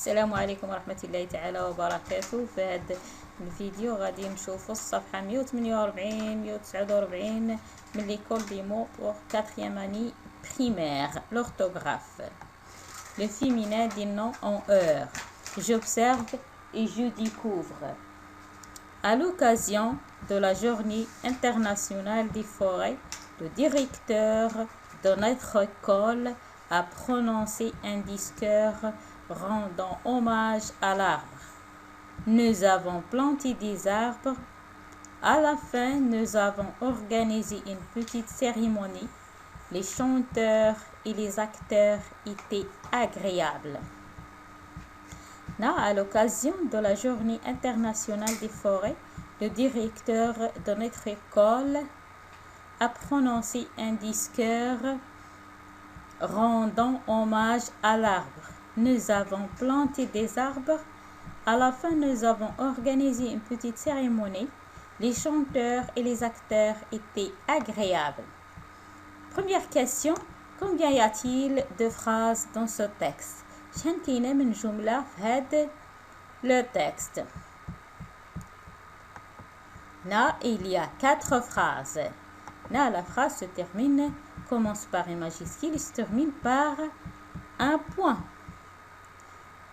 السلام عليكم ورحمة الله تعالى وبركاته. في هذا الفيديو غادي نشوفوا الصفحة 148 149 من l'école des mots pour 4e année primaire, l'orthographe. Le féminin des noms en heure. J'observe et je découvre. À l'occasion de la journée internationale des forêts, le directeur de notre école a prononcé un discours rendant hommage à l'arbre. Nous avons planté des arbres. À la fin, nous avons organisé une petite cérémonie. Les chanteurs et les acteurs étaient agréables. À l'occasion de la journée internationale des forêts, le directeur de notre école a prononcé un discours rendant hommage à l'arbre. Nous avons planté des arbres. À la fin, nous avons organisé une petite cérémonie. Les chanteurs et les acteurs étaient agréables. Première question, combien y a-t-il de phrases dans ce texte? شحال كاينه من جملة في هذا le texte. Là, il y a 4 phrases. Là, la phrase se termine, commence par un majuscule et se termine par un point.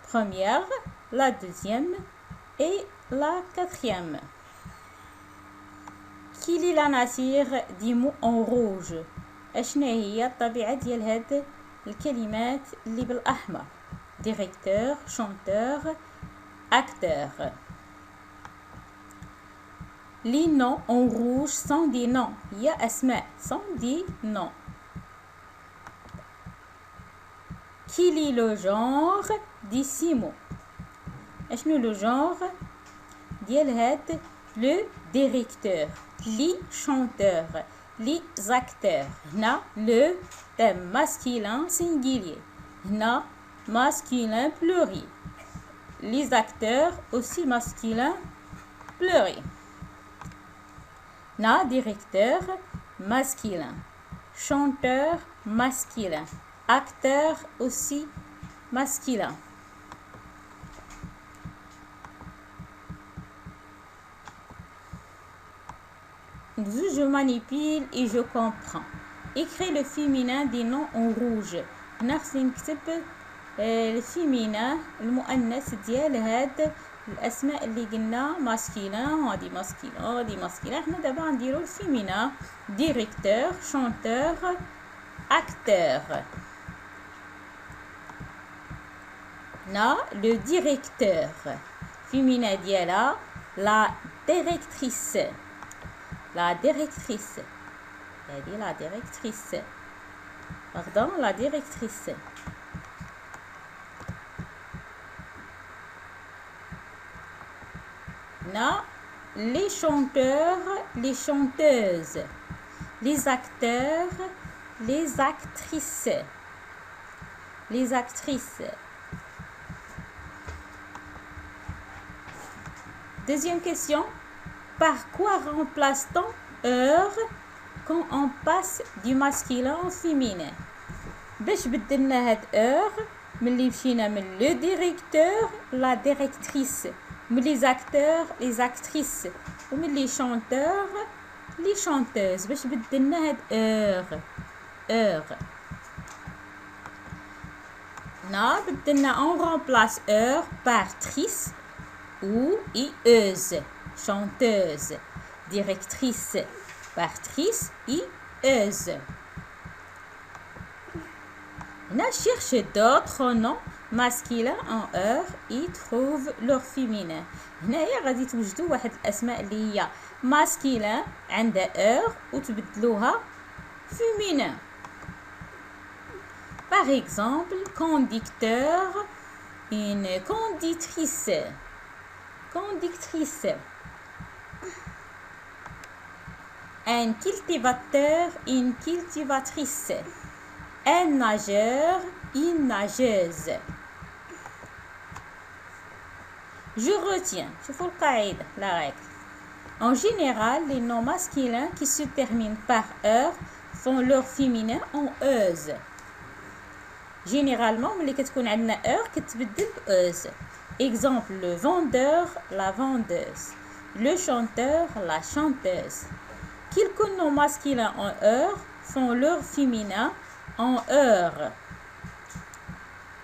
Première, la deuxième et la quatrième. Quelle est la nature des mots en rouge؟ اشنا هي الطبيعة ديال هاد الكلمات اللي بالأحمر؟ directeur, chanteur, acteur. Les noms en rouge sont des noms. هي أسماء sont des noms. Quel est le genre de ces mots؟ اشنو لو genre ديال هاد le directeur, les chanteurs, les acteurs. هنا le thème masculin singulier. هنا masculin pluriel. Les acteurs aussi masculin pluriel. هنا directeur masculin, chanteur masculin, acteur aussi masculin. Je manipule et je comprends. Écris le féminin des noms en rouge. هنا خصني نكتب الفيمينا المؤنث ديال هاد الاسماء اللي قلنا ماسكيلان، هادي ماسكيلان هادي ماسكيلان. حنا دابا غنديرو الفيمينا ديريكتور، شونتور، اكتور. هنا لو ديريكتور فيمينا ديالها لا ديريكتريس، لا ديريكتريس، هادي لا ديريكتريس، pardon, la directrice. Là, les chanteurs, les chanteuses, les acteurs, les actrices, les actrices. Deuxième question, par quoi remplace-t-on heure quand on passe du masculin au féminin؟ باش بدلنا هاد heure ملي مشينا من لو ديريكتور لا ديريكتريس، من لي زاكتور لي زاكتريس، ومن لي شونتور لي شونتوز، باش بدلنا هاد heure. هنا بدلنا on remplace heure par trice ou ieuse, chanteuse, directrice par trice ieuse. On cherche d'autres noms masculins en heure et trouve leur féminin. هنايا غادي توجدوا واحد الاسماء اللي هي masculin عندها heure وتبدلوها féminin. Par exemple, conducteur, une conductrice, conductrice. Un cultivateur, une cultivatrice. Un nageur, une nageuse. Je retiens. شوفوا القاعدة la règle. En général, les noms masculins qui se terminent par heure font leur féminin en euse. généralement ملي كتكون عندنا heure كتبدل بأوز. exemple le vendeur, la vendeuse, le chanteur, la chanteuse. Quelques noms masculins en heure font leur féminin en heure.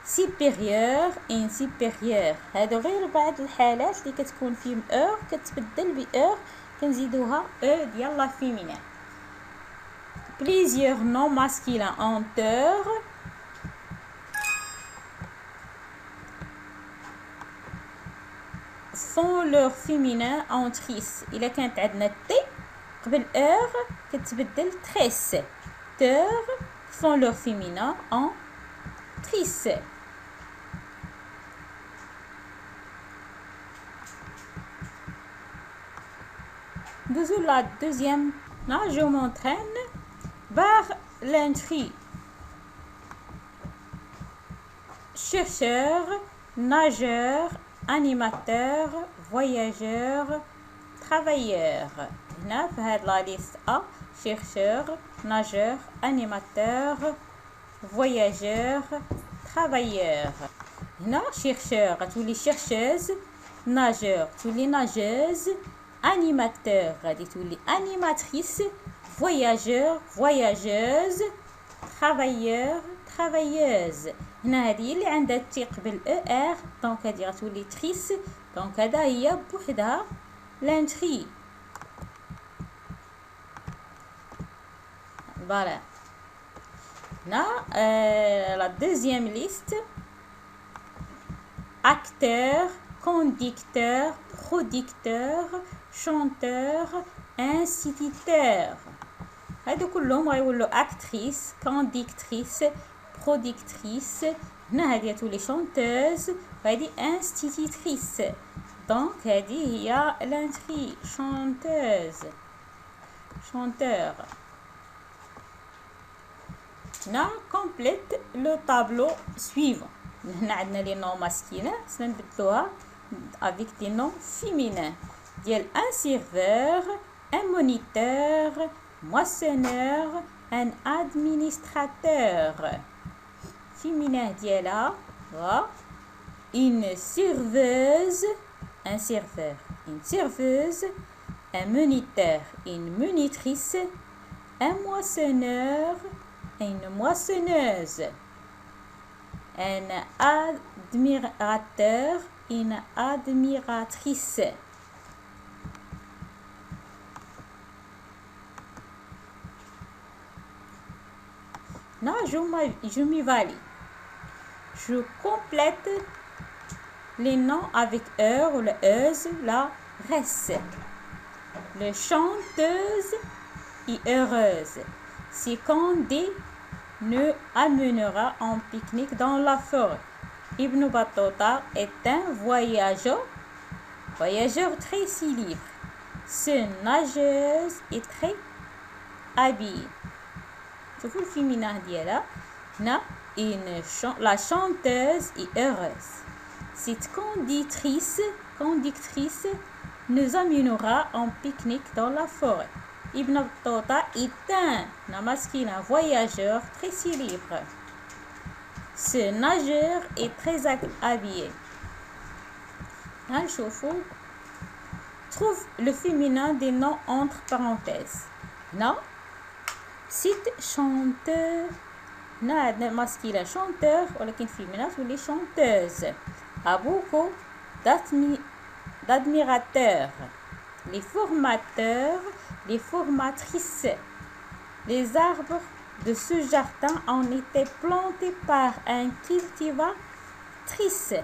supérieur inférieur. هادو غير بعض الحالات اللي كتكون فيهم heure كتبدل بheure كنزيدوها ديال لا féminin. plusieurs noms masculins en heure font leur féminin en trice. إلا كانت عندنا T قبل heure كتبدل tresse. heure font leur féminin en trice. Deuxième la deuxième. Là, je m'entraîne par l'entrée. Chercheur, nageur, animateur, voyageur, travailleur. هنا في هاد لا ليست A chercheur, nageur, animateur, voyageur, travailleur. هنا chercheur غتولي chercheuse, nageur تولي nageuse, animateur غادي تولي animatrice, voyageur voyageuse, travailleur travailleuse. هنا هذه اللي عندها تي قبل ار دونك هذه غتولي تريس. دونك هذا هي بوحدها لانتري. فوالا هنا لا دوزيام ليست acteur, conducteur, producteur, chanteur, instituteur. هادو كلهم غيولوا actrice, conductrice, productrice. هنا هادي تولي chanteuse وهادي institutrice. دونك هادي هي لانتري chanteuse chanteur. هنا complète le tableau suivant. هنا عندنا لي نون ماسكيلين سنبدلوها avec des noms féminins ديال un serveur, un moniteur, moissonneur, un administrateur. féminin ديالها une serveuse, un serveur, une serveuse, un moniteur, une monitrice, un moissonneur, une moissonneuse, un admirateur, une admiratrice. Là, je m'y valide. Je complète les noms avec heure ou le euse, la res. Le chanteuse et heureuse. Si Condé ne amènera en pique-nique dans la forêt. Ibn Battuta est un voyageur très libre. Ce nageuse est très habillée. شوفوا الفيمينا ديالها هنا la chanteuse est heureuse. Cette conductrice nous amènera en pique-nique dans la forêt. Ibn Battuta est un masculin voyageur très libre. Ce nageur est très habillé. نشوفوا trouve le féminin des noms entre parenthèses. Non. Cite chanteur. هنا عندنا masculin chanteur ولكن féminin تولي chanteuse. A beaucoup d'admirateurs. Les formateurs, les formatrices. Les arbres de ce jardin ont été plantés par un cultivatrice.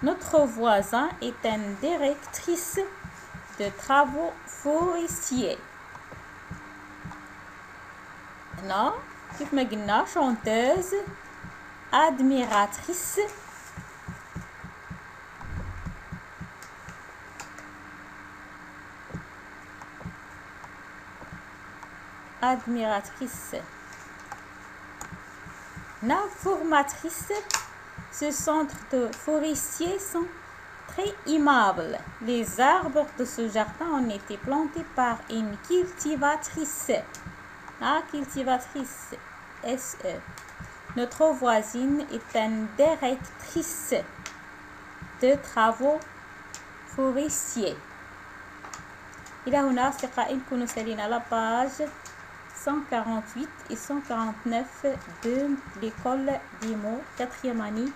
Notre voisin est une directrice de travaux forestiers. هنا كيف ما قلنا chanteuse, admiratrice, هنا formatrice. Ce centre de forestiers sont très aimables. Les arbres de ce jardin ont été plantés par une cultivatrice. La cultivatrice SE. Notre voisine est une directrice de travaux forestiers. إلى هنا أصدقائي نكون سالينا لا باج 148 et 149 de l'école d'IMO 4e année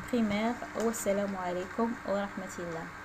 primaire. والسلام عليكم ورحمة الله.